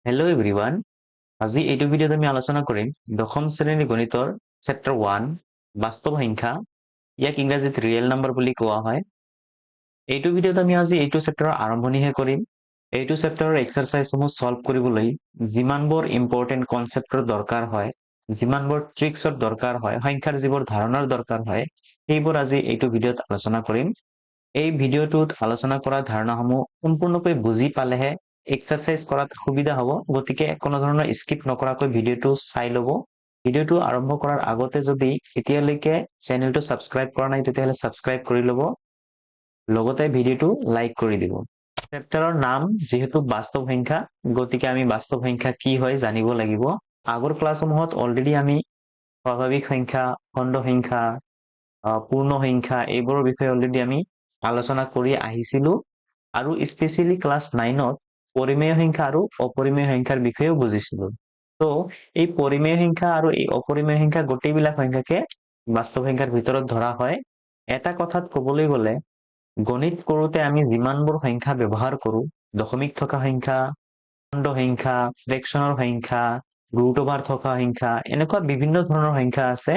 Hello' everyone. আজি এইটো ভিডিঅ'ত আমি আলোচনা কৰিম দশম শ্ৰেণীৰ গণিতৰ চেপ্টাৰ 1 বাস্তৱ সংখ্যা, ইয়াক ইংৰাজীত ৰিয়েল নাম্বাৰ বুলি কোৱা হয়। এইটো ভিডিঅ'ত আমি আজি এইটো চেপ্টাৰৰ আৰম্ভণিহে কৰিম। এইটো চেপ্টাৰৰ এক্সাৰচাইজসমূহ সলভ কৰিবলৈ যিমানবোৰ ইম্পৰ্টেণ্ট কনচেপ্টৰ দৰকাৰ হয়, যিমানবোৰ ট্ৰিক্সৰ দৰকাৰ হয়, সংখ্যাৰ যিবোৰ ধাৰণাৰ দৰকাৰ হয়, সেইবোৰ আজি এইটো ভিডিঅ'ত আলোচনা কৰিম। এই ভিডিঅ'টোত আলোচনা কৰা ধাৰণাসমূহ সম্পূৰ্ণকৈ বুজি পালেহে এক্সাৰচাইজ কৰাত সুবিধা হ'ব, গতিকে কোনো ধৰণৰ স্কিপ নকৰাকৈ ভিডিঅ'টো চাই ল'ব। ভিডিঅ'টো আৰম্ভ কৰাৰ আগতে যদি এতিয়ালৈকে চেনেলটো ছাবস্ক্ৰাইব কৰা নাই তেতিয়াহ'লে ছাবস্ক্ৰাইব কৰি ল'ব, লগতে ভিডিঅ'টো লাইক কৰি দিব। চেপ্টাৰৰ নাম যিহেতু বাস্তৱ সংখ্যা, গতিকে আমি বাস্তৱ সংখ্যা কি হয় জানিব লাগিব। আগৰ ক্লাছসমূহত অলৰেডি আমি স্বাভাৱিক সংখ্যা, খণ্ড সংখ্যা, পূৰ্ণ সংখ্যা এইবোৰৰ বিষয়ে অলৰেডি আমি আলোচনা কৰি আহিছিলো, আৰু স্পেচিয়েলি ক্লাছ 9ত পৰিমেয় সংখ্যা আৰু অপৰিমেয় সংখ্যাৰ বিষয়েও বুজিছিলো। তো এই পৰিমেয় সংখ্যা আৰু এই অপৰিমেয় সংখ্যা গোটেইবিলাক সংখ্যাকে বাস্তৱ সংখ্যাৰ ভিতৰত ধৰা হয়। এটা কথাত ক'বলৈ গ'লে গণিত কৰোঁতে আমি যিমানবোৰ সংখ্যা ব্যৱহাৰ কৰোঁ, দশমিক থকা সংখ্যা, খণ্ড সংখ্যা, ফ্ৰেকশ্যনৰ সংখ্যা, ৰুট অভাৰ থকা সংখ্যা, এনেকুৱা বিভিন্ন ধৰণৰ সংখ্যা আছে।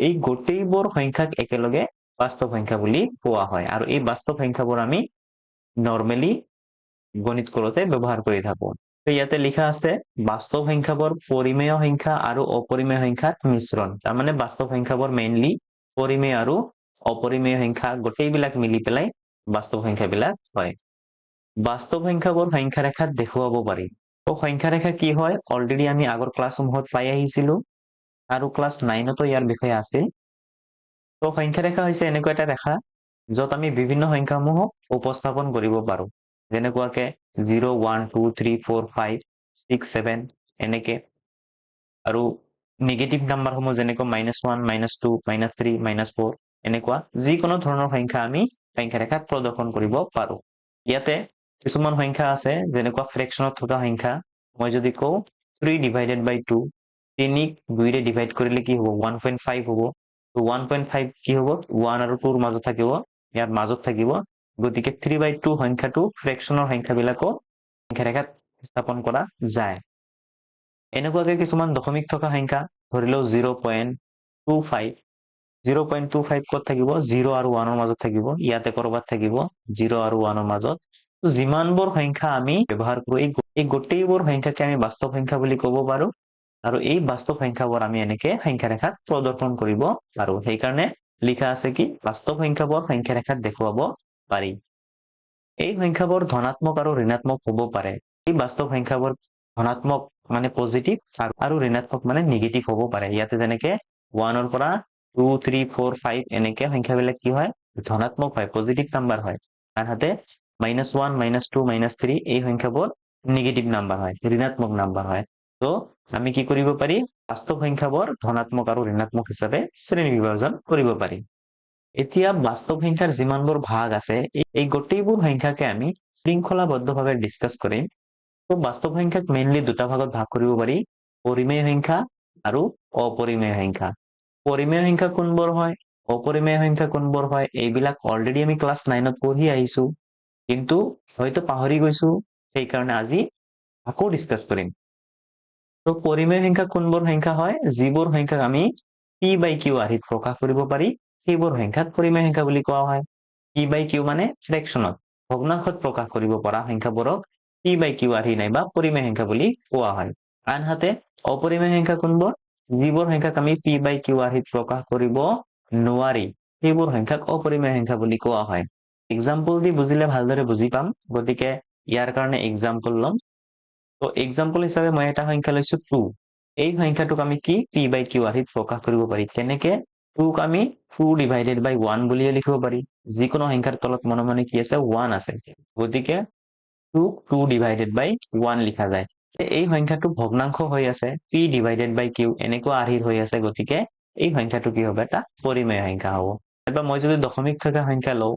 এই গোটেইবোৰ সংখ্যাক একেলগে বাস্তৱ সংখ্যা বুলি কোৱা হয়, আৰু এই বাস্তৱ সংখ্যাবোৰ আমি নৰ্মেলি গণিত কৰোঁতে ব্যৱহাৰ কৰি থাকো। তো ইয়াতে লিখা আছে বাস্তৱ সংখ্যাবোৰ পৰিমেয় সংখ্যা আৰু অপৰিমেয় সংখ্যাৰ মিশ্ৰণ। তাৰমানে বাস্তৱ সংখ্যাবোৰ মেইনলি পৰিমেয় আৰু অপৰিমেয় সংখ্যা গোটেইবিলাক মিলি পেলাই বাস্তৱ সংখ্যাবিলাক হয়। বাস্তৱ সংখ্যাবোৰ সংখ্যা ৰেখাত দেখুৱাব পাৰি। তো সংখ্যা ৰেখা কি হয় অলৰেডি আমি আগৰ ক্লাছসমূহত পাই আহিছিলো, আৰু ক্লাছ 9তো ইয়াৰ বিষয়ে আছিল। তো সংখ্যা ৰেখা হৈছে এনেকুৱা এটা ৰেখা য'ত আমি বিভিন্ন সংখ্যাসমূহক উপস্থাপন কৰিব পাৰো, যেনেকুৱাকে 0, 1, 2, 3, 4, 5, 6, 7 এনেকে, আৰু নিগেটিভ নাম্বাৰসমূহ যেনেকৈ -1, -2, -3, -4 এনেকুৱা যিকোনো ধৰণৰ সংখ্যা আমি সংখ্যা ৰেখাত প্ৰদৰ্শন কৰিব পাৰো। ইয়াতে কিছুমান সংখ্যা আছে যেনেকুৱা ফ্ৰেকশ্যনত থকা সংখ্যা। মই যদি কওঁ 3 / 2, 3ক 2ৰে ডিভাইড কৰিলে কি হ'ব 1.5 হ'ব। তো 1.5 কি হ'ব 1 আৰু 2ৰ মাজত থাকিব, ইয়াৰ মাজত থাকিব, গতিকে 3/2 সংখ্যাটো ফ্ৰেকশ্যনৰ সংখ্যাবিলাকো সংখ্যা ৰেখাত স্থাপন কৰা যায়। এনেকুৱাকে কিছুমান দশমিক থকা সংখ্যা ধৰি লওঁ 0.25, 0.25 ক'ত থাকিব 0 আৰু 1ৰ মাজত থাকিব, ইয়াতে কৰবাত থাকিব 0 আৰু 1ৰ মাজত। যিমানবোৰ সংখ্যা আমি ব্যৱহাৰ কৰো এই গোটেইবোৰ সংখ্যাকে আমি বাস্তৱ সংখ্যা বুলি ক'ব পাৰো, আৰু এই বাস্তৱ সংখ্যাবোৰ আমি এনেকে সংখ্যা ৰেখাত প্ৰদৰ্শন কৰিব পাৰো। সেইকাৰণে লিখা আছে কি বাস্তৱ সংখ্যাবোৰ সংখ্যা ৰেখাত দেখুৱাব পাৰি। এই সংখ্যাবোৰ ধনাত্মক আৰু ঋণাত্মক হ'ব পাৰে। এই বাস্তৱ সংখ্যাবোৰ ধনাত্মক মানে পজিটিভ আৰু ঋণাত্মক মানে নিগেটিভ হ'ব পাৰে। ইয়াতে যেনেকে 1ৰ পৰা 2, 3, 4, 5 এনেকে সংখ্যাবিলাক কি হয় ধনাত্মক হয়, পজিটিভ নাম্বাৰ হয়, আনহাতে -1, -2, -3 এই সংখ্যাবোৰ নিগেটিভ নাম্বাৰ হয়, ঋণাত্মক নাম্বাৰ হয়। তো আমি কি কৰিব পাৰি বাস্তৱ সংখ্যাবোৰ ধনাত্মক আৰু ঋণাত্মক হিচাপে শ্ৰেণী বিভাজন কৰিব পাৰি। এতিয়া বাস্তৱ সংখ্যাৰ যিমানবোৰ ভাগ আছে এই গোটেইবোৰ সংখ্যাকে আমি শৃংখলাবদ্ধভাৱে ডিছকাছ কৰিম। তো বাস্তৱ সংখ্যাক মেইনলি দুটা ভাগত ভাগ কৰিব পাৰি, পৰিমেয় সংখ্যা আৰু অপৰিমেয় সংখ্যা। পৰিমেয় সংখ্যা কোনবোৰ হয়, অপৰিমেয় সংখ্যা কোনবোৰ হয়, এইবিলাক অলৰেডি আমি ক্লাছ 9ত পঢ়ি আহিছো, কিন্তু হয়তো পাহৰি গৈছো, সেইকাৰণে আজি আকৌ ডিছকাছ কৰিম। তো পৰিমেয় সংখ্যা কোনবোৰ সংখ্যা হয়, যিবোৰ সংখ্যাক আমি p/q আৰ্হিত প্ৰকাশ কৰিব পাৰি সেইবোৰ সংখ্যাক পৰিমেয় সংখ্যা বুলি কোৱা হয়। p/q মানে ফ্ৰেকশ্যনত, ভগ্নাংশত প্ৰকাশ কৰিব পৰা সংখ্যাবোৰক p/q আৰ্হি নাইবা পৰিমেয় সংখ্যা বুলি কোৱা হয়। আনহাতে অপৰিমেয় সংখ্যা কোনবোৰ, যিবোৰ সংখ্যাক আমি p/q আৰ্হিত প্ৰকাশ কৰিব নোৱাৰি সেইবোৰ সংখ্যাক অপৰিমেয় সংখ্যা বুলি কোৱা হয়। এক্সাম্পল দি বুজিলে ভালদৰে বুজি পাম, গতিকে ইয়াৰ কাৰণে এক্সাম্পল ল'ম। তো এক্সাম্পল হিচাপে মই এটা সংখ্যা লৈছো 2। এই সংখ্যাটোক আমি কি p/q আৰ্হিত প্ৰকাশ কৰিব পাৰি। কেনেকে 2ক আমি 2 / 1 বুলিয়ে লিখিব পাৰি, যিকোনো সংখ্যাৰ তলত মনে মনে কি আছে 1 আছে, গতিকে 2ক 2 / 1 লিখা যায়। এই সংখ্যাটো ভগ্নাংশ হৈ আছে, p/q এনেকুৱা আৰ্হিৰ হৈ আছে, গতিকে এই সংখ্যাটো কি হ'ব এটা পৰিমেয় সংখ্যা হ'ব। এবাৰ মই যদি দশমিক থকা সংখ্যা লওঁ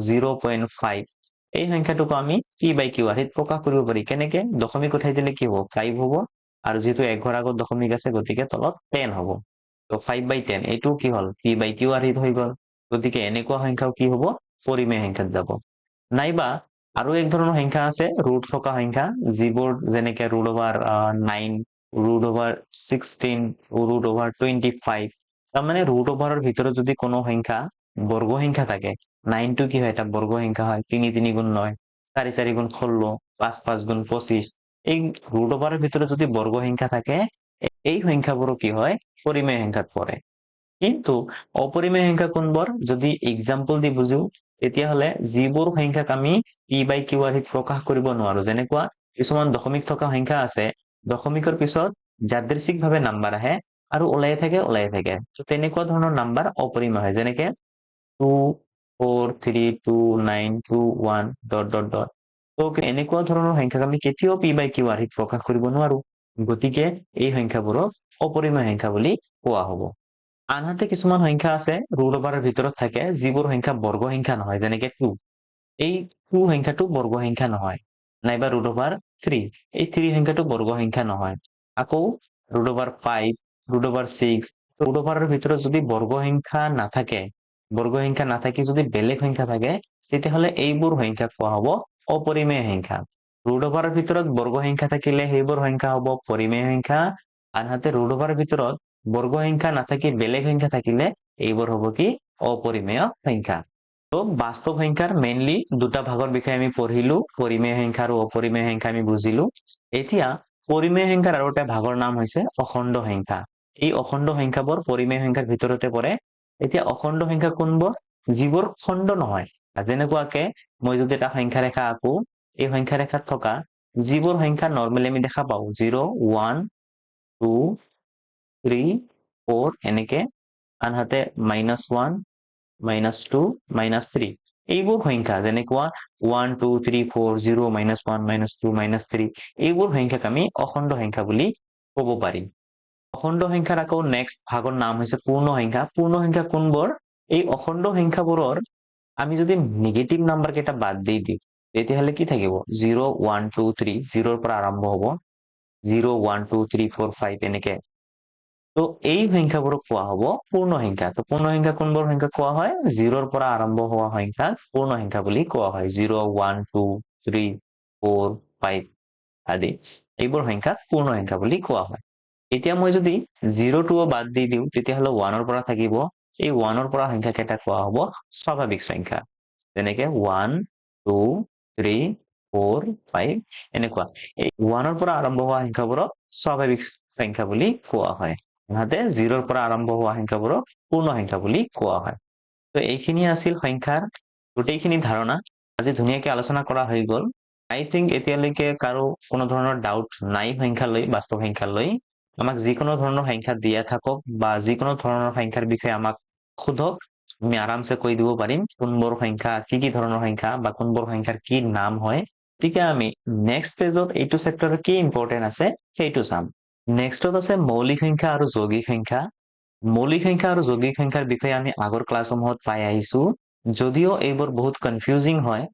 0.5, এই সংখ্যাটোক আমি p/q আৰ্হিত প্ৰকাশ কৰিব পাৰি। কেনেকে দশমিক উঠাই দিলে কি হ'ব 5 হ'ব, আৰু যিহেতু এঘৰ আগত দশমিক আছে গতিকে তলত 10 হ'ব। তো 5/10 এইটো কি হ'ল p/q আৰ্হিত হৈ গ'ল, গতিকে এনেকুৱা সংখ্যাও কি হ'ব পৰিমেয় সংখ্যাত যাব। নাইবা আৰু এক ধৰণৰ সংখ্যা আছে ৰুট থকা সংখ্যা, যিবোৰ যেনেকে √9, √16, √25। তাৰমানে √ৰ ভিতৰত যদি কোনো সংখ্যা বৰ্গ সংখ্যা থাকে, 9টো কি হয়, এটা বৰ্গ সংখ্যা হয়। 3 3 গুণ 9, 4 4 গুণ 16, 5 5 গুণ 25। এই √ৰ ভিতৰত যদি বৰ্গ সংখ্যা থাকে, এই সংখ্যাবোৰো কি হয়, পৰিমেয় সংখ্যাত পৰে। কিন্তু অপৰিমেয় সংখ্যা কোনবোৰ, যদি এক্সাম্পল দি বুজো, তেতিয়াহ'লে যিবোৰ সংখ্যাক আমি p/q আৰ্হিত প্ৰকাশ কৰিব নোৱাৰো, যেনেকুৱা কিছুমান দশমিক থকা সংখ্যা আছে, দশমিকৰ পিছত যাদৃচ্ছিকভাৱে নাম্বাৰ আহে আৰু ওলাই থাকে। তেনেকুৱা ধৰণৰ নাম্বাৰ অপৰিমেয় হয়, যেনেকে 2 4 3 2 9 2 1 ... তো এনেকুৱা ধৰণৰ সংখ্যাক আমি কেতিয়াও p/q আৰ্হিত প্ৰকাশ কৰিব নোৱাৰো। গতিকে এই সংখ্যাবোৰক অপৰিমেয় সংখ্যা বুলি কোৱা হ'ব। আনহাতে কিছুমান সংখ্যা আছে √ৰ ভিতৰত থাকে, যিবোৰ সংখ্যা বৰ্গ সংখ্যা নহয়, যেনেকে 2। এই 2 সংখ্যাটো বৰ্গ সংখ্যা নহয়, নাইবা √3, এই 3 সংখ্যাটো বৰ্গ সংখ্যা নহয়। আকৌ √5, √6, √ৰ ভিতৰত যদি বৰ্গ সংখ্যা নাথাকে, যদি বেলেগ সংখ্যা থাকে, তেতিয়াহ'লে এইবোৰ সংখ্যাক কোৱা হ'ব অপৰিমেয় সংখ্যা। √ৰ ভিতৰত বৰ্গ সংখ্যা থাকিলে সেইবোৰ সংখ্যা হ'ব পৰিমেয় সংখ্যা, আনহাতে √ৰ ভিতৰত বৰ্গ সংখ্যা নাথাকি বেলেগ সংখ্যা থাকিলে এইবোৰ হ'ব কি, অপৰিমেয় সংখ্যা। তো বাস্তৱ সংখ্যাৰ মেইনলি দুটা ভাগৰ বিষয়ে আমি পঢ়িলো, পৰিমেয় সংখ্যা আৰু অপৰিমেয় সংখ্যা আমি বুজিলো। এতিয়া পৰিমেয় সংখ্যাৰ আৰু এটা ভাগৰ নাম হৈছে অখণ্ড সংখ্যা। এই অখণ্ড সংখ্যাবোৰ পৰিমেয় সংখ্যাৰ ভিতৰতে পৰে। এতিয়া অখণ্ড সংখ্যা কোনবোৰ, যিবোৰ খণ্ড নহয়। যেনেকুৱাকে মই যদি এটা সংখ্যা ৰেখা আঁকো, এই সংখ্যা ৰেখাত থকা যিবোৰ সংখ্যা নৰ্মেলি আমি দেখা পাওঁ, 0 1 2 3 4 এনেকে, আনহাতে -1 -2 -3, এইবোৰ সংখ্যা যেনেকুৱা 1 2 3 4 0 -1 -2 -3, এইবোৰ সংখ্যাক আমি অখণ্ড সংখ্যা বুলি ক'ব পাৰিম। অখণ্ড সংখ্যাৰ আকৌ নেক্সট ভাগৰ নাম হৈছে পূৰ্ণ সংখ্যা। পূৰ্ণ সংখ্যা কোনবোৰ, এই অখণ্ড সংখ্যাবোৰৰ আমি যদি নিগেটিভ নাম্বাৰ কেইটা বাদ দি দিওঁ, তেতিয়াহ'লে কি থাকিব, 0 1 2 3, 0ৰ পৰা আৰম্ভ হ'ব, 0 1 2 3 4 5 এনেকে। তো এই সংখ্যাবোৰক কোৱা হ'ব পূৰ্ণ সংখ্যা। তো পূৰ্ণ সংখ্যা কোনবোৰ সংখ্যা কোৱা হয়, 0ৰ পৰা আৰম্ভ হোৱা সংখ্যাক পূৰ্ণ সংখ্যা বুলি কোৱা হয়। 0 1 2 3 4 5 আদি এইবোৰ সংখ্যাক পূৰ্ণ সংখ্যা বুলি কোৱা হয়। এতিয়া মই যদি 0টোও বাদ দি দিওঁ, তেতিয়াহ'লে 1ৰ পৰা থাকিব, এই 1ৰ পৰা সংখ্যা কেইটা কোৱা হ'ব স্বাভাৱিক সংখ্যা, যেনেকে 1 2 3 4 5 এনেকুৱা। এই 1ৰ পৰা আৰম্ভ হোৱা সংখ্যাবোৰক স্বাভাৱিক সংখ্যা বুলি কোৱা হয়, আনহাতে 0ৰ পৰা আৰম্ভ হোৱা সংখ্যাবোৰক পূৰ্ণ সংখ্যা বুলি কোৱা হয়। তো এইখিনি আছিল সংখ্যাৰ গোটেইখিনি ধাৰণা। আজি ধুনীয়াকে আলোচনা কৰা হৈ গ'ল। আই থিংক এতিয়ালৈকে কাৰো কোনো ধৰণৰ ডাউট নাই সংখ্যালৈ, বাস্তৱ সংখ্যালৈ। আমাক যিকোনো ধৰণৰ সংখ্যা দিয়া থাকক বা যিকোনো ধৰণৰ সংখ্যাৰ বিষয়ে আমাক সোধক, আমি আৰামছে কৈ দিব পাৰিম কোনবোৰ সংখ্যা, কি ধৰণৰ সংখ্যা বা কোনবোৰ সংখ্যাৰ কি নাম হয়। গতিকে আমি নেক্সট পেজত এইটো চেপ্টাৰৰ কি ইম্পৰ্টেণ্ট আছে সেইটো চাম। নেক্সটত আছে মৌলিক সংখ্যা আৰু যৌগিক সংখ্যা। মৌলিক সংখ্যা আৰু যৌগিক সংখ্যাৰ বিষয়ে আমি আগৰ ক্লাছসমূহত পাই আহিছো, যদিও এইবোৰ বহুত কনফিউজিং হয়।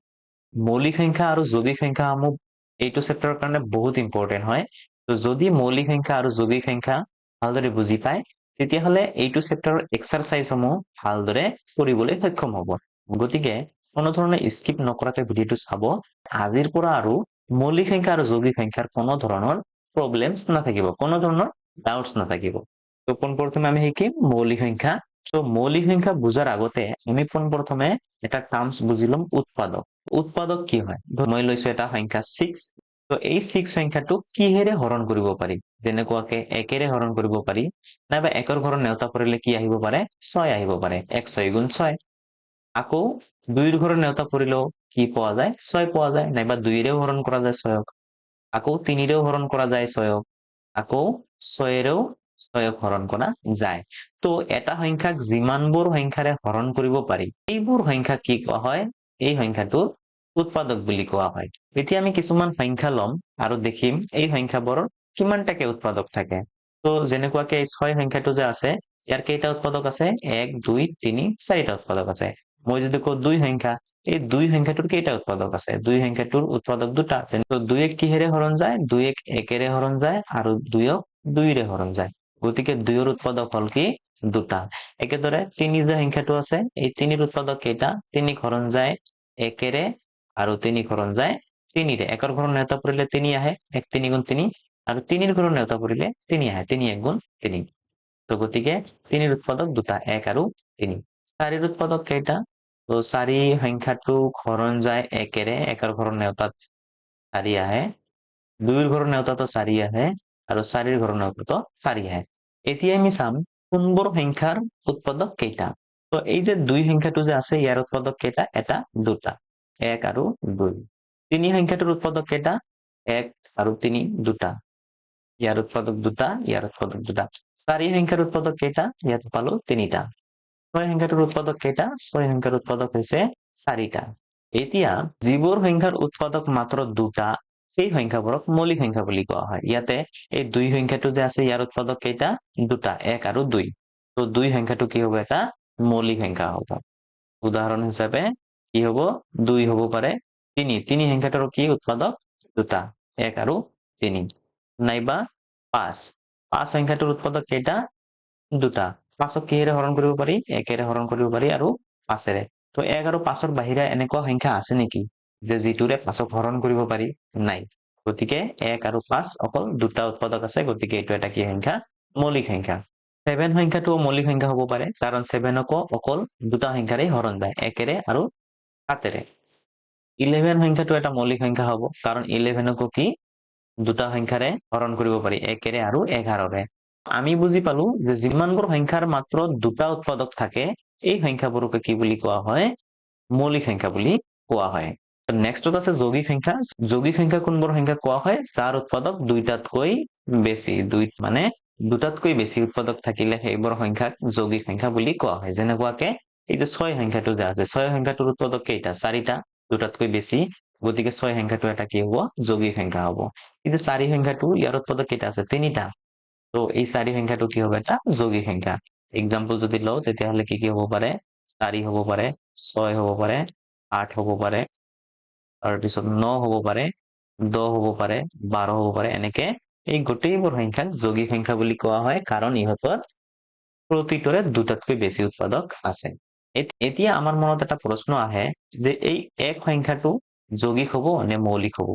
মৌলিক সংখ্যা আৰু যৌগিক সংখ্যাসমূহ এইটো চেপ্টাৰৰ কাৰণে বহুত ইম্পৰ্টেণ্ট হয়। তো যদি মৌলিক সংখ্যা আৰু যৌগিক সংখ্যা ভালদৰে বুজি পায়, তেতিয়াহ'লে এইটো চেপ্টাৰৰ এক্সাৰচাইজসমূহ ভালদৰে কৰিবলৈ সক্ষম হ'ব। গতিকে কোনো ধৰণে স্কিপ নকৰাকৈ ভিডিঅ'টো চাব। আজিৰ পৰা আৰু মৌলিক সংখ্যা আৰু যৌগিক সংখ্যাৰ কোনো ধৰণৰ প্ৰব্লেমছ নাথাকিব, কোনো ধৰণৰ ডাউটছ নাথাকিব। তো পোনপ্ৰথমে আমি শিকিম মৌলিক সংখ্যা। তো মৌলিক সংখ্যা বুজাৰ আগতে আমি পোনপ্ৰথমে এটা টাৰ্মছ বুজি ল'ম, উৎপাদক। উৎপাদক কি হয়, মই লৈছো এটা সংখ্যা 6। তো এই 6 সংখ্যাটোক কিহেৰে হৰণ কৰিব পাৰি, যেনেকুৱাকে 1ৰে হৰণ কৰিব পাৰি, নাইবা 1ৰ ঘৰত নেওতা পৰিলে কি আহিব পাৰে, 6 আহিব পাৰে, 1 6 গুণ 6। আকৌ 2ৰ ঘৰত নেওতা পৰিলেও কি পোৱা যায়, 6 পোৱা যায়, নাইবা 2ৰেও হৰণ কৰা যায় 6ক, আকৌ 3ৰেও হৰণ কৰা যায় 6ক, আকৌ 6ৰেও 6ক হৰণ কৰা যায়। তো এটা সংখ্যাক যিমানবোৰ সংখ্যাৰে হৰণ কৰিব পাৰি, এইবোৰ সংখ্যা কি কোৱা হয়, এই সংখ্যাটো উৎপাদক বুলি কোৱা হয়। এতিয়া আমি কিছুমান সংখ্যা ল'ম আৰু দেখিম এই সংখ্যাবোৰৰ কিমানটাকে উৎপাদক থাকে। তো যেনেকুৱাকে এই 6 সংখ্যাটো যে আছে, ইয়াৰ কেইটা উৎপাদক আছে, 1 2 3 4টা উৎপাদক আছে। মই যদি কওঁ 2 সংখ্যা, এই 2 সংখ্যাটোৰ কেইটা উৎপাদক আছে, 2 সংখ্যাটোৰ উৎপাদক দুটা। তো 2ক কিহেৰে হৰণ যায়, 2ক 1ৰে হৰণ যায় আৰু 2ক 2ৰে হৰণ যায়। গতিকে 2ৰ উৎপাদক হল কি, দুটা। একেদৰে 3 যে সংখ্যাটো আছে, এই 3ৰ উৎপাদক কেইটা, 3ক হৰণ যায় 1ৰে আৰু 3 হৰণ যায় 3ৰে। 1ৰ ঘৰৰ নেওতা পৰিলে 3 আহে, 1 3 গুণ 3, আৰু 3ৰ ঘৰৰ নেওতা পৰিলে 3 আহে, 3 1 গুণ 3। তো গতিকে 3ৰ উৎপাদক দুটা, 1 আৰু 3। 4ৰ উৎপাদক কেইটা? তো 4 সংখ্যাটো হৰণ যায় 1ৰে, 1ৰ ঘৰৰ নেওতাত 4 আহে, 2ৰ ঘৰৰ নেওতাতো 4 আহে, আৰু 4ৰ ঘৰৰ নেওতাতো 4 আহে। এতিয়া আমি চাম কোনবোৰ সংখ্যাৰ উৎপাদক কেইটা। তো এই যে 2 সংখ্যাটো যে আছে ইয়াৰ উৎপাদক কেইটা? এটা দুটা, 1 আৰু 2। 3 সংখ্যাটোৰ উৎপাদক কেইটা? 1 আৰু 3 দুটা, ইয়াৰ উৎপাদক দুটা, ইয়াৰ উৎপাদক দুটা। 4 সংখ্যাৰ উৎপাদক কেইটা? ইয়াত পালো 3টা। 6 সংখ্যাটোৰ উৎপাদক কেইটা? 6 সংখ্যাৰ উৎপাদক হৈছে 4টা। এতিয়া যিবোৰ সংখ্যাৰ উৎপাদক মাত্ৰ দুটা সেই সংখ্যাবোৰক মৌলিক সংখ্যা বুলি কোৱা হয়। ইয়াতে এই 2 সংখ্যাটো যে আছে ইয়াৰ উৎপাদক কেইটা? দুটা, 1 আৰু 2। তো 2 সংখ্যাটো কি হ'ব? এটা মৌলিক সংখ্যা হ'ব। উদাহৰণ হিচাপে কি হ'ব? 2 হ'ব পাৰে 3। 3 সংখ্যাটোৰ কি উৎপাদক? দুটা, 1 আৰু 3। নাইবা 5। 5 সংখ্যাটোৰ উৎপাদক কেইটা? দুটা। 5ক কিহেৰে হৰণ কৰিব পাৰি? 1ৰে হৰণ কৰিব পাৰি আৰু 5ৰে। তো 1 আৰু 5ৰ বাহিৰে এনেকুৱা সংখ্যা আছে নেকি যে যিটোৰে 5ক হৰণ কৰিব পাৰি? নাই। গতিকে 1 আৰু 5 অকল দুটা উৎপাদক আছে, গতিকে এইটো এটা কি সংখ্যা? মৌলিক সংখ্যা। 7 সংখ্যাটোও মৌলিক সংখ্যা হ'ব পাৰে, কাৰণ 7কো অকল দুটা সংখ্যাৰে হৰণ যায়, 1ৰে আৰু 7ৰে। 11 সংখ্যাটো এটা মৌলিক সংখ্যা হ'ব, কাৰণ 11কো কি দুটা সংখ্যাৰে হৰণ কৰিব পাৰি, 1ৰে আৰু 11ৰে। আমি বুজি পালো যে যিমানবোৰ সংখ্যাৰ মাত্ৰ দুটা উৎপাদক থাকে এই সংখ্যাবোৰকে কি বুলি কোৱা হয়? মৌলিক সংখ্যা বুলি কোৱা হয়। নেক্সটত আছে যৌগিক সংখ্যা। যৌগিক সংখ্যা কোনবোৰ সংখ্যা কোৱা হয়? যাৰ উৎপাদক দুইটাতকৈ বেছি, মানে দুটাতকৈ বেছি উৎপাদক থাকিলে সেইবোৰ সংখ্যাক যৌগিক সংখ্যা বুলি কোৱা হয়। যেনেকুৱাকে এই যে 6 সংখ্যাটো যে আছে, 6 সংখ্যাটোৰ উৎপাদক কেইটা? 4টা, দুটাতকৈ বেছি, গতিকে 6 সংখ্যাটো এটা কি হ'ব? যৌগিক সংখ্যা হ'ব। কিন্তু 4 সংখ্যাটো ইয়াৰ উৎপাদক কেইটা আছে? 3টা। তো এই 4 সংখ্যাটো কি হ'ব? এটা যৌগিক সংখ্যা। এক্সাম্পল যদি লওঁ তেতিয়াহ'লে কি কি হ'ব পাৰে? 4 হ'ব পাৰে, 6 হ'ব পাৰে, 8 হ'ব পাৰে, তাৰপিছত 9 হ'ব পাৰে, 10 হ'ব পাৰে, 12 হ'ব পাৰে। এনেকে এই গোটেইবোৰ সংখ্যাক যৌগিক সংখ্যা বুলি কোৱা হয়, কাৰণ ইহঁতৰ প্ৰতিটোৰে দুটাতকৈ বেছি উৎপাদক আছে। এতিয়া আমাৰ মনত এটা প্ৰশ্ন আহে যে এই 1 সংখ্যাটো যৌগিক হ'ব নে মৌলিক হ'ব?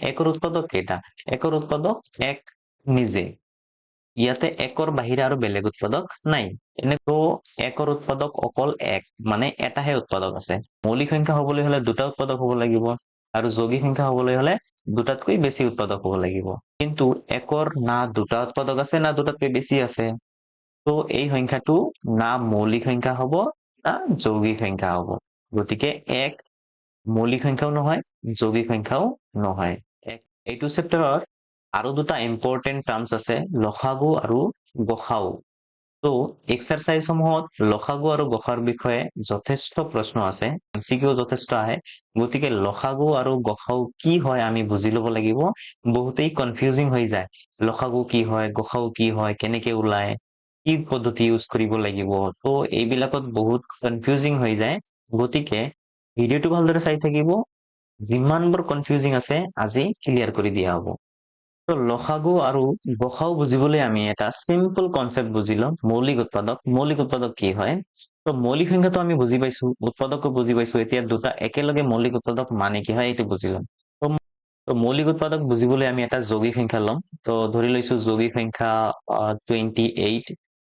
1ৰ উৎপাদক কেইটা? 1ৰ উৎপাদক 1 নিজে। ইয়াতে 1ৰ বাহিৰে আৰু বেলেগ উৎপাদক নাই। এনেতো 1ৰ উৎপাদক অকল 1, মানে এটাহে উৎপাদক আছে। মৌলিক সংখ্যা হবলৈ হলে দুটা উৎপাদক হ'ব লাগিব, আৰু যৌগিক সংখ্যা হবলৈ হলে দুটাতকৈ বেছি উৎপাদক হ'ব লাগিব। কিন্তু 1ৰ না দুটা উৎপাদক আছে না দুটাতকৈ বেছি আছে। তো এই সংখ্যাটো না মৌলিক সংখ্যা হ'ব না যৌগিক সংখ্যা হ'ব। গতিকে 1 মৌলিক সংখ্যাও নহয়, যৌগিক সংখ্যাও নহয়। এইটো চেপ্টাৰৰ আৰু দুটা ইম্পৰ্টেণ্ট টাৰ্মছ আছে, লসাগু আৰু গসাউ। তো এক্সাৰচাইজ সমূহত লসাগু আৰু গসাউৰ বিষয়ে যথেষ্ট প্ৰশ্ন আছে, এমচিকিউ যথেষ্ট আহে। গতিকে লসাগু আৰু গসাউ কি হয় আমি বুজি ল'ব লাগিব। বহুতেই কনফিউজিং হৈ যায়, লসাগু কি হয়, গসাউ কি হয়, কেনেকে ওলায়, কি পদ্ধতি ইউজ কৰিব লাগিব। তো এইবিলাকত বহুত কনফিউজিং হৈ যায়। গতিকে ভিডিঅ'টো ভালদৰে চাই থাকিব, যিমানবোৰ কনফিউজিং আছে আজি ক্লিয়াৰ কৰি দিয়া হ'ব। তো লসাগু আৰু গসাউ বুজিবলৈ আমি এটা চিম্পল কনচেপ্ট বুজি লম, মৌলিক উৎপাদক। মৌলিক উৎপাদক কি হয়? তো মৌলিক সংখ্যাটো আমি বুজি পাইছো, উৎপাদকো বুজি পাইছো। এতিয়া দুটা একেলগে মৌলিক উৎপাদক মানে কি হয় এইটো বুজি লম। তো মৌলিক উৎপাদক বুজিবলৈ আমি এটা যৌগিক সংখ্যা ল'ম। তো ধৰি লৈছো যৌগিক সংখ্যা 28,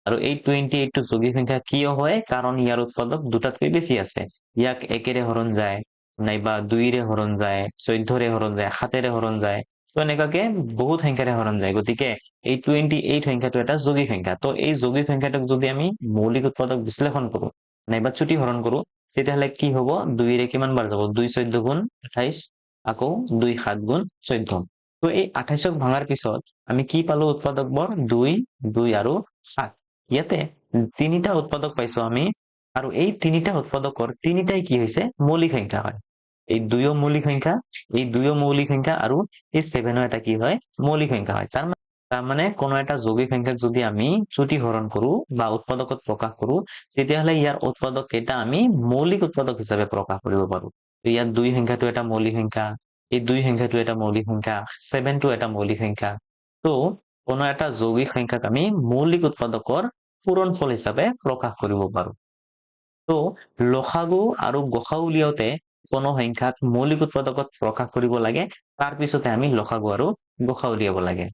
আৰু এই 28টো যৌগিক সংখ্যা কিয় হয়? কাৰণ ইয়াৰ উৎপাদক দুটাতকৈ বেছি আছে। ইয়াক 1ৰে হৰণ যায়, নাইবা 2ৰে হৰণ যায়, 14ৰে হৰণ যায়, 7ৰে হৰণ যায়। তো এনেকুৱাকে বহুত সংখ্যাৰে হৰণ যায়। গতিকে এই 28 সংখ্যাটো এটা যৌগিক সংখ্যা। তো এই যৌগিক সংখ্যাটোক যদি আমি মৌলিক উৎপাদক বিশ্লেষণ কৰো নাইবা ছুটি হৰণ কৰো, তেতিয়াহ'লে কি হ'ব? 2ৰে কিমান বাৰ যাব? 2 14 গুণ 28, আকৌ 2 7 গুণ 14। তো এই 28ক ভাঙাৰ পিছত আমি কি পালো? উৎপাদকবোৰ 2, 2 আৰু 7। ইয়াতে 3টা উৎপাদক পাইছো আমি, আৰু এই 3টা উৎপাদকৰ 3টাই কি হৈছে? মৌলিক সংখ্যা হয়। এই 2ও মৌলিক সংখ্যা, এই 2ও মৌলিক সংখ্যা, আৰু এই 7ও এটা কি হয়? মৌলিক সংখ্যা হয়। তাৰমানে কোনো এটা যৌগিক সংখ্যাক যদি আমি ছুটি হৰণ কৰো বা উৎপাদকত প্ৰকাশ কৰো, তেতিয়াহ'লে ইয়াৰ উৎপাদক কেইটা আমি মৌলিক উৎপাদক হিচাপে প্ৰকাশ কৰিব পাৰো। ইয়াত 2 সংখ্যাটো এটা মৌলিক সংখ্যা, এই 2 সংখ্যাটো এটা মৌলিক সংখ্যা, 7টো এটা মৌলিক সংখ্যা। তো কোনো এটা যৌগিক সংখ্যাক আমি মৌলিক উৎপাদকৰ পূৰণফল হিচাপে প্ৰকাশ কৰিব পাৰো। তো লসাগু আৰু গসাউ উলিয়াওতে কোনো সংখ্যাক মৌলিক উৎপাদকত প্ৰকাশ কৰিব লাগে তাৰ পিছতে আমি লসাগু আৰু গসাগু উলিয়াব লাগে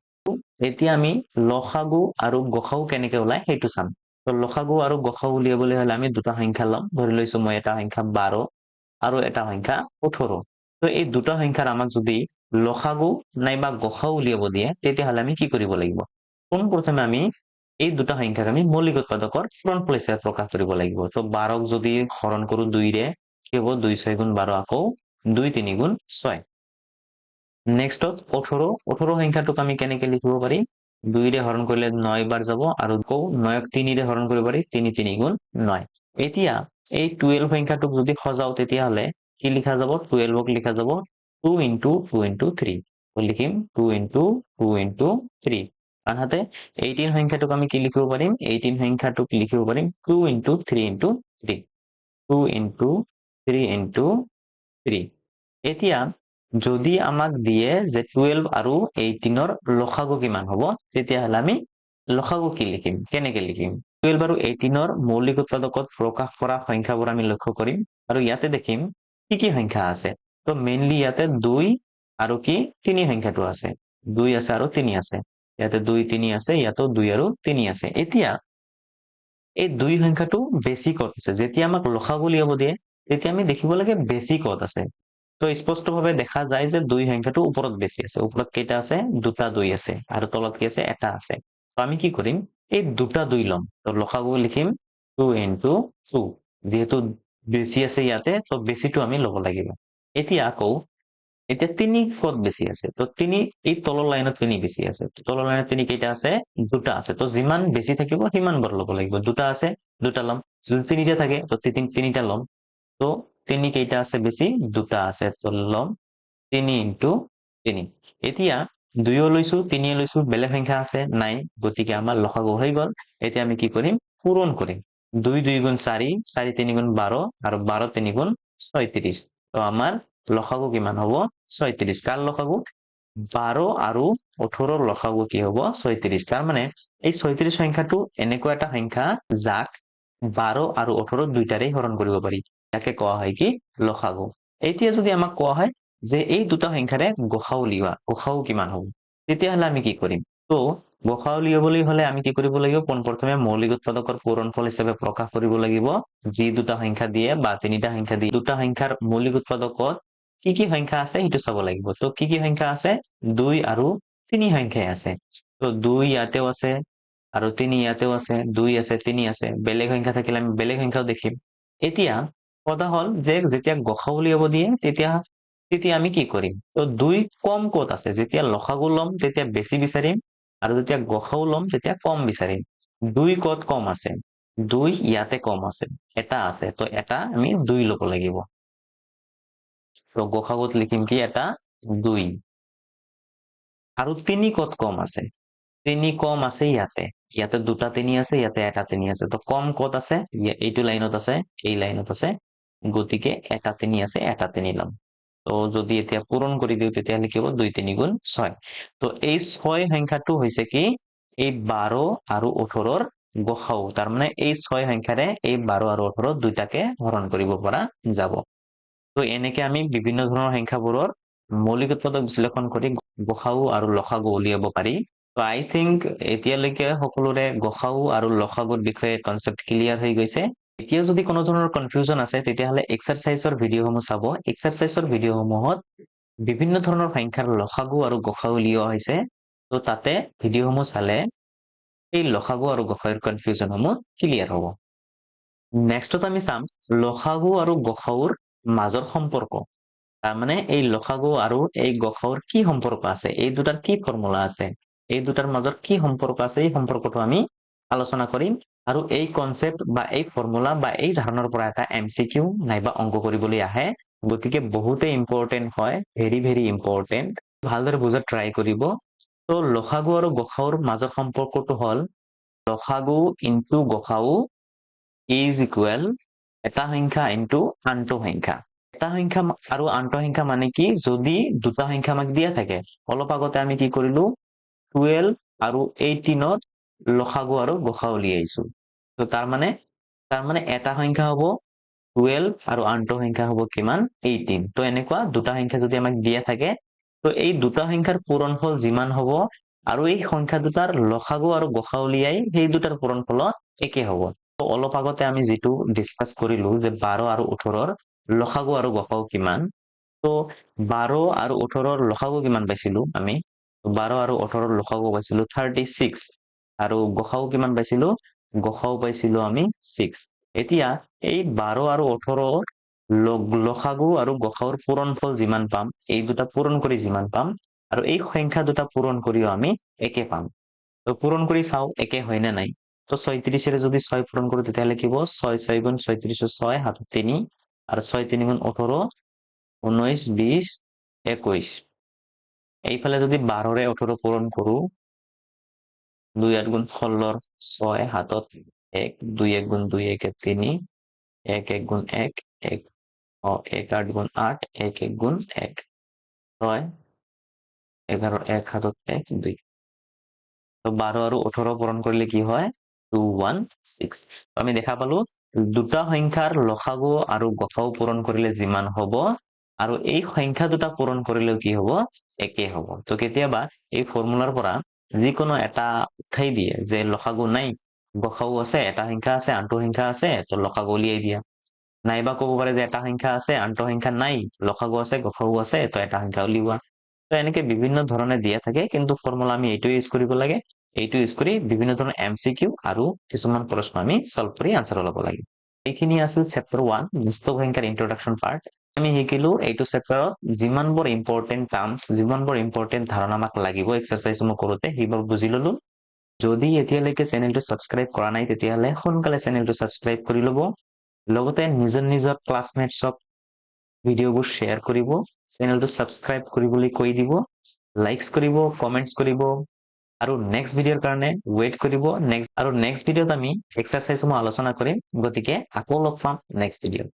এতিয়া আমি লসাগু আৰু গসাগু কেনেকৈ ওলাই সেইটো চাম তো লসাগু আৰু গসাগু উলিয়াবলৈ হলে আমি দুটা সংখ্যা লম ধৰি লৈছো মই এটা সংখ্যা 12 আৰু এটা সংখ্যা 18 তো এই দুটা সংখ্যাৰ আমাক যদি লসাগু নাইবা গসাগু উলিয়াব দিয়ে তেতিয়াহলে আমি কি কৰিব লাগিব পোনপ্ৰথমে আমি এই দুটা সংখ্যাক আমি মৌলিক উৎপাদকৰ গুণফল হিচাপে প্ৰকাশ কৰিব লাগিব তো 12ক যদি হৰণ কৰো 2 ৰে কি হ'ব 2 6 গুণ 12 আকৌ 2 3 গুণ 6 নেক্সটত 18 সংখ্যাটোক আমি কেনেকৈ লিখিব পাৰিম 2 ৰে হৰণ কৰিলে 9 বাৰ যাব আৰু আকৌ 9ক 3 ৰে হৰণ কৰিব পাৰি 3 3 গুণ 9 এতিয়া এই 12 সংখ্যাটোক যদি সজাও তেতিয়াহলে কি লিখা যাব 12ক লিখা যাব 2 into 2 into 3 তো লিখিম 2 into 2 into 3 আনহাতে 18 সংখ্যাটোক আমি কি লিখিব পাৰিম 18 সংখ্যাটোক লিখিব পাৰিম 2 into 3 into 3 2 into 3 into 3 এতিয়া যদি আমাক দিয়ে যে 12 আৰু 18 ৰ লসাগু কিমান হ'ব তেতিয়াহলে আমি লসাগু কি লিখিম কেনেকৈ লিখিম 12 আৰু 18 ৰ মৌলিক উৎপাদকত প্ৰকাশ কৰা সংখ্যাবোৰ আমি লক্ষ্য কৰিম আৰু ইয়াতে দেখিম কি সংখ্যা আছে তো মেইনলি ইয়াতে 2 আৰু কি 3 সংখ্যাটো আছে 2 আছে আৰু 3 আছে ইয়াতে 2 3 আছে ইয়াতেও 2 আৰু 3 আছে এতিয়া এই 2 সংখ্যাটো বেছি কত আছে যেতিয়া আমাক লসাগু উলিয়াব দিয়ে তেতিয়া আমি দেখিব লাগে বেছি কত আছে তো স্পষ্টভাৱে দেখা যায় যে 2 সংখ্যাটো ওপৰত বেছি আছে ওপৰত কেইটা আছে দুটা 2 আছে আৰু তলত কি আছে এটা আছে তো আমি কি কৰিম এই দুটা 2 লম তো লসাগু লিখিম 2 into 2 যেহেতু বেছি আছে ইয়াতে তো বেছিটো আমি লব লাগিব এতিয়া আকৌ এতিয়া 3 কত বেছি আছে তো 3 এই তলৰ লাইনত 3 বেছি আছে তলৰ লাইনত 3 কেইটা আছে দুটা আছে তো যিমান বেছি থাকিব সিমান বৰ লব লাগিব দুটা আছে দুটা লম যদি 3টা থাকে তো 3টা লম তো 3 কেইটা আছে বেছি দুটা আছে তো লম 3 into 3 এতিয়া 2 লৈছো 3 লৈছো বেলেগ সংখ্যা আছে নাই গতিকে আমাৰ লসাগু হৈ গল এতিয়া আমি কি কৰিম পূৰণ কৰিম 2 2 গুণ 4 4 3 গুণ 12 আৰু 12 3 গুণ 36 তো আমাৰ লসাগু কিমান হ'ব 36 কাৰ লসাগু 12 আৰু 18 লসাগু কি হ'ব 36 তাৰ মানে এই 36 সংখ্যাটো এনেকুৱা এটা সংখ্যা যাক 12 আৰু 18 দুইটাৰে হৰণ কৰিব পাৰি ইয়াকে কোৱা হয় কি লসাগু এতিয়া যদি আমাক কোৱা হয় যে এই দুটা সংখ্যাৰে গসাগু উলিওৱা গসাগু কিমান হ'ব তেতিয়াহলে আমি কি কৰিম তো গসাগু উলিয়াবলৈ হলে আমি কি কৰিব লাগিব পোনপ্ৰথমে মৌলিক উৎপাদকৰ পূৰণফল হিচাপে প্ৰকাশ কৰিব লাগিব যি দুটা সংখ্যা দিয়ে বা তিনিটা সংখ্যা দিয়ে দুটা সংখ্যাৰ মৌলিক উৎপাদকত কি সংখ্যা আছে সেইটো চাব লাগিব তো কি সংখ্যা আছে 2 আৰু 3 সংখ্যাই আছে তো 2 ইয়াতেও আছে আৰু 3 ইয়াতেও আছে 2 আছে 3 আছে বেলেগ সংখ্যা থাকিলে আমি বেলেগ সংখ্যাও দেখিম এতিয়া কথা হল যে যেতিয়া গসাগু উলিয়াব দিয়ে তেতিয়া আমি কি কৰিম তো 2 কম কত আছে যেতিয়া লসাগু লম তেতিয়া বেছি বিচাৰিম আৰু যেতিয়া গসাগু লম তেতিয়া কম বিচাৰিম 2 কত কম আছে 2 ইয়াতে কম আছে এটা আছে তো এটা আমি 2 লব লাগিব তো গসাগুত লিখিম কি এটা 2 আৰু 3 কত কম আছে 3 কম আছে ইয়াতে দুটা 3 আছে ইয়াতে এটা 3 আছে তো কম কত আছে এইটো লাইনত আছে এই লাইনত আছে গতিকে এটা 3 আছে এটা 3 লম তো যদি এতিয়া পূৰণ কৰি দিও তেতিয়াহলে কি হ'ব 2 3 গুণ 6 তো এই 6 সংখ্যাটো হৈছে কি এই 12 আৰু 18 ৰ গসাগু তাৰ মানে এই 6 সংখ্যাৰে এই 12 আৰু 18 দুইটাকে হৰণ কৰিব পৰা যাব তো এনেকে আমি বিভিন্ন ধৰণৰ সংখ্যাবোৰৰ মৌলিক উৎপাদক বিশ্লেষণ কৰি গসাগু আৰু লসাগু উলিয়াব পাৰি তো আই থিংক এতিয়ালৈকে সকলোৰে গসাগু আৰু লসাগুৰ বিষয়ে কনসেপ্ট ক্লিয়াৰ হৈ গৈছে এতিয়া যদি কোনো ধৰণৰ কনফিউজন আছে তেতিয়াহলে এক্সাৰসাইজৰ ভিডিঅ'সমূহ চাব এক্সাৰসাইজৰ ভিডিঅ'সমূহত বিভিন্ন ধৰণৰ সংখ্যাৰ লসাগু আৰু গসাগু উলিওৱা হৈছে তো তাতে ভিডিঅ'সমূহ চালে এই লসাগু আৰু গসাগুৰ কনফিউজনসমূহ ক্লিয়াৰ হ'ব নেক্সটত আমি চাম লসাগু আৰু গসাগুৰ মাজৰ সম্পৰ্ক তাৰমানে এই লসাগু আৰু এই গসাগুৰ কি সম্পৰ্ক আছে এই দুটাৰ কি ফৰ্মুলা আছে এই দুটাৰ মাজত কি সম্পৰ্ক আছে এই সম্পৰ্কটো আমি আলোচনা কৰিম আৰু এই কনসেপ্ট বা এই ফৰ্মুলা বা এই ধাৰণাৰ পৰা এটা এমসিকিউ নাইবা অংক কৰিবলৈ আহে গতিকে বহুতে ইম্পৰ্টেন্ট হয় ভেৰি ভেৰি ইম্পৰ্টেন্ট ভালদৰে বুজাত ট্ৰাই কৰিব তো লসাগু আৰু গসাগুৰ মাজৰ সম্পৰ্কটো হল লসাগু ইনটু গসাগু ইজ ইকুৱেল এটা সংখ্যা ইনটু আনটো সংখ্যা এটা সংখ্যা আৰু আনটো সংখ্যা মানে কি যদি দুটা সংখ্যা আমাক দিয়া থাকে অলপ আগতে আমি কি কৰিলো 12 আৰু 18ত লসাগু আৰু গসাগু উলিয়াইছো তো তাৰ মানে এটা সংখ্যা হ'ব 12 আৰু আনটো সংখ্যা হ'ব কিমান 18 তো এনেকুৱা দুটা সংখ্যা যদি আমাক দিয়া থাকে তো এই দুটা সংখ্যাৰ পূৰণফল যিমান হ'ব আৰু এই সংখ্যা দুটাৰ লসাগু আৰু গসা উলিয়াই সেই দুটাৰ পূৰণফলত একে হ'ব তো অলপ আগতে আমি যেটো ডিসকাস কৰিলো যে 12 আৰু 18ৰ লসাগু আৰু গসাউ কিমান তো 12 আৰু 18ৰ লসাগু কিমান পাইছিলো আমি 12 আৰু 18ৰ লসাগু পাইছিলো 36 আৰু গসাউ কিমান পাইছিলো গসাউ পাইছিলো আমি 6 এতিয়া এই 12 আৰু 18ৰ লসাগু আৰু গসাউৰ পূৰণফল যিমান পাম এই দুটা পূৰণ কৰি যিমান পাম আৰু এই সংখ্যা দুটা পূৰণ কৰিও আমি একে পাম তো পূৰণ কৰি চাও একে হয় না নাই তো 36 এর যদি 6 পূরণ করি তাহলে কি হবে 6 6 গুণ 36 6 হাতে 3 আর 6 3 গুণ 18 19 20 21 এইফালে যদি 12 রে 18 পূরণ করু 2 8 গুণ 16 6 হাতত 1 2 1 গুণ 2 1 3 1 1 গুণ 1 1 1 8 গুণ 8 1 1 গুণ 1 6 11 1 হাতত 1 2 তো 12 আৰু 18 পূৰণ কৰিলে কি হয় 216 আমি দেখা পালো দুটা সংখ্যাৰ লসাগু আৰু গসাউ পূৰণ কৰিলে যিমান হ'ব আৰু এই সংখ্যা দুটা পূৰণ কৰিলেও কি হ'ব একে হ'ব তো কেতিয়াবা এই ফৰ্মুলাৰ পৰা যিকোনো এটা উঠাই দিয়ে যে লসাগু নাই গসাউ আছে এটা সংখ্যা আছে আনটো সংখ্যা আছে তো লসাগু উলিয়াই দিয়া নাইবা ক'ব পাৰে যে এটা সংখ্যা আছে আনটো সংখ্যা নাই লসাগু আছে গসাউ আছে তো এটা সংখ্যা উলিওৱা তো এনেকে বিভিন্ন ধৰণে দিয়া থাকে কিন্তু ফৰ্মুলা আমি এইটো ইউজ কৰিব লাগে এইটো ইউজ কৰি বিভিন্ন ধৰণৰ এমসিকিউ আৰু কিছুমান প্ৰশ্ন আমি সলভ কৰি আনসাৰ ওলাব লাগে এইখিনি আছিল চেপ্টাৰ 1 বাস্তৱ সংখ্যাৰ ইন্ট্ৰডাকশন পাৰ্ট আমি শিকিলো এইটো চেপ্টাৰত যিমানবোৰ ইম্পৰ্টেন্ট টাৰ্মছ যিমানবোৰ ইম্পৰ্টেন্ট ধাৰণা আমাক লাগিব এক্সাৰসাইজ মই কৰোতে সেইবোৰ বুজি ললো যদি এতিয়ালৈকে চেনেলটো সাবস্ক্ৰাইব কৰা নাই তেতিয়াহলে সোনকালে চেনেলটো সাবস্ক্ৰাইব কৰি ল'ব লগতে নিজৰ ক্লাছমেটছক ভিডিঅ'বোৰ শ্বেয়াৰ কৰিব চেনেলটো সাবস্ক্ৰাইব কৰিবলৈ কৈ দিব লাইকস কৰিব কমেন্টস কৰিব আৰু নেক্সট ভিডিঅ'ৰ কাৰণে ওয়েট কৰিব নেক্সট ভিডিঅ'ত আমি এক্সাৰসাইজ মই আলোচনা কৰিম গতিকে আকৌ লগ পাম নেক্সট ভিডিঅ'ত